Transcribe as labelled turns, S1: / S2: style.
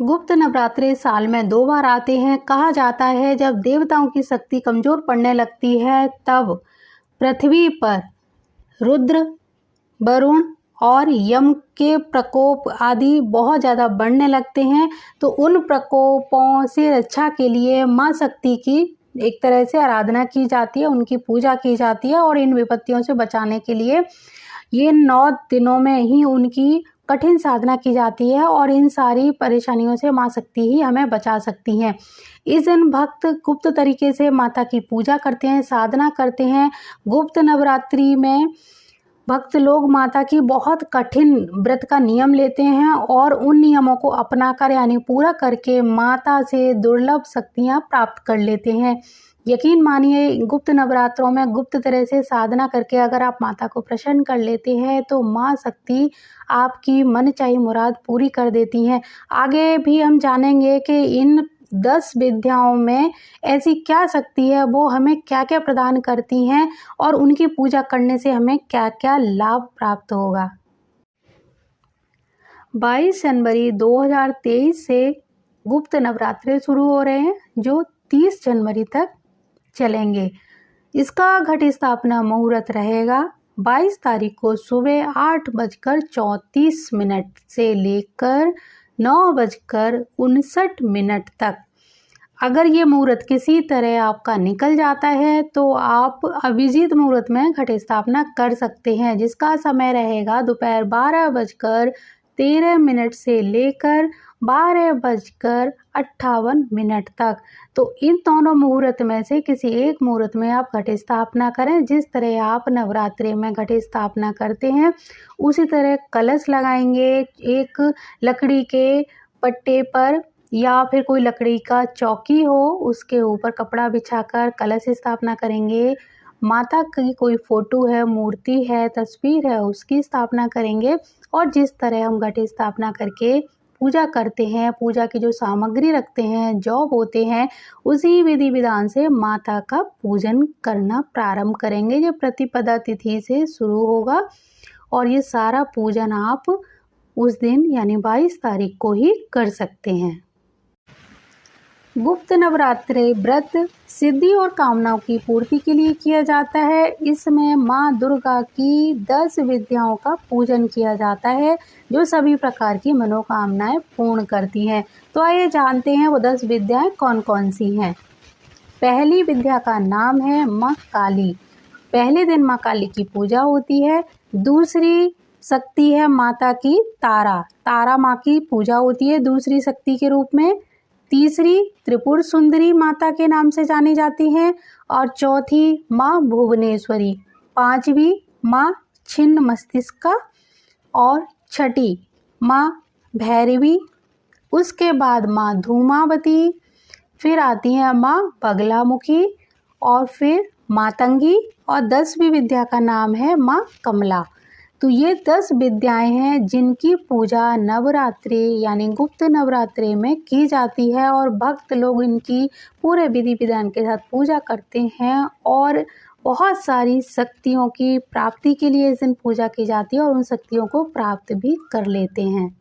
S1: गुप्त नवरात्रे साल में 2 बार आते हैं। कहा जाता है जब देवताओं की शक्ति कमजोर पड़ने लगती है तब पृथ्वी पर रुद्र, वरुण और यम के प्रकोप आदि बहुत ज़्यादा बढ़ने लगते हैं। तो उन प्रकोपों से रक्षा के लिए माँ शक्ति की एक तरह से आराधना की जाती है, उनकी पूजा की जाती है और इन विपत्तियों से बचाने के लिए ये 9 दिनों में ही उनकी कठिन साधना की जाती है और इन सारी परेशानियों से माँ शक्ति ही हमें बचा सकती हैं। इस दिन भक्त गुप्त तरीके से माता की पूजा करते हैं, साधना करते हैं। गुप्त नवरात्रि में भक्त लोग माता की बहुत कठिन व्रत का नियम लेते हैं और उन नियमों को अपनाकर यानी पूरा करके माता से दुर्लभ शक्तियाँ प्राप्त कर लेते हैं। यकीन मानिए गुप्त नवरात्रों में गुप्त तरह से साधना करके अगर आप माता को प्रसन्न कर लेते हैं तो माँ शक्ति आपकी मनचाही मुराद पूरी कर देती हैं। आगे भी हम जानेंगे कि इन 10 विद्याओं में ऐसी क्या शक्ति है, वो हमें क्या क्या प्रदान करती हैं और उनकी पूजा करने से हमें क्या क्या लाभ प्राप्त होगा। 22 जनवरी 2023 से गुप्त नवरात्रे शुरू हो रहे हैं जो 30 जनवरी तक चलेंगे। इसका घट स्थापना मुहूर्त रहेगा 22 तारीख को सुबह 8:34 से लेकर 9:59 तक। अगर ये मुहूर्त किसी तरह आपका निकल जाता है तो आप अभिजीत मुहूर्त में घट स्थापना कर सकते हैं, जिसका समय रहेगा दोपहर 12:13 से लेकर 12:58 तक। तो इन दोनों मुहूर्त में से किसी एक मुहूर्त में आप घट स्थापना करें। जिस तरह आप नवरात्रि में घट स्थापना करते हैं उसी तरह कलश लगाएंगे एक लकड़ी के पट्टे पर या फिर कोई लकड़ी का चौकी हो उसके ऊपर कपड़ा बिछाकर कलश स्थापना करेंगे। माता की कोई फोटो है, मूर्ति है, तस्वीर है, उसकी स्थापना करेंगे और जिस तरह हम घट स्थापना करके पूजा करते हैं, पूजा की जो सामग्री रखते हैं, जौ बोते हैं, उसी विधि विधान से माता का पूजन करना प्रारंभ करेंगे। ये प्रतिपदा तिथि से शुरू होगा और ये सारा पूजन आप उस दिन यानी 22 तारीख को ही कर सकते हैं। गुप्त नवरात्रे व्रत सिद्धि और कामनाओं की पूर्ति के लिए किया जाता है। इसमें माँ दुर्गा की 10 विद्याओं का पूजन किया जाता है जो सभी प्रकार की मनोकामनाएं पूर्ण करती हैं। तो आइए जानते हैं वो 10 विद्याएं कौन कौन सी हैं। पहली विद्या का नाम है माँ काली। पहले दिन माँ काली की पूजा होती है। दूसरी शक्ति है माता की तारा। तारा माँ की पूजा होती है दूसरी शक्ति के रूप में। तीसरी त्रिपुर सुंदरी माता के नाम से जानी जाती हैं और चौथी माँ भुवनेश्वरी। पांचवी माँ छिन्न मस्तिष्का और छठी माँ भैरवी। उसके बाद माँ धूमावती, फिर आती हैं माँ बगलामुखी और फिर मातंगी और 10वीं विद्या का नाम है माँ कमला। तो ये 10 विद्याएं हैं जिनकी पूजा नवरात्रि यानी गुप्त नवरात्रि में की जाती है और भक्त लोग इनकी पूरे विधि विधान के साथ पूजा करते हैं और बहुत सारी शक्तियों की प्राप्ति के लिए इस दिन पूजा की जाती है और उन शक्तियों को प्राप्त भी कर लेते हैं।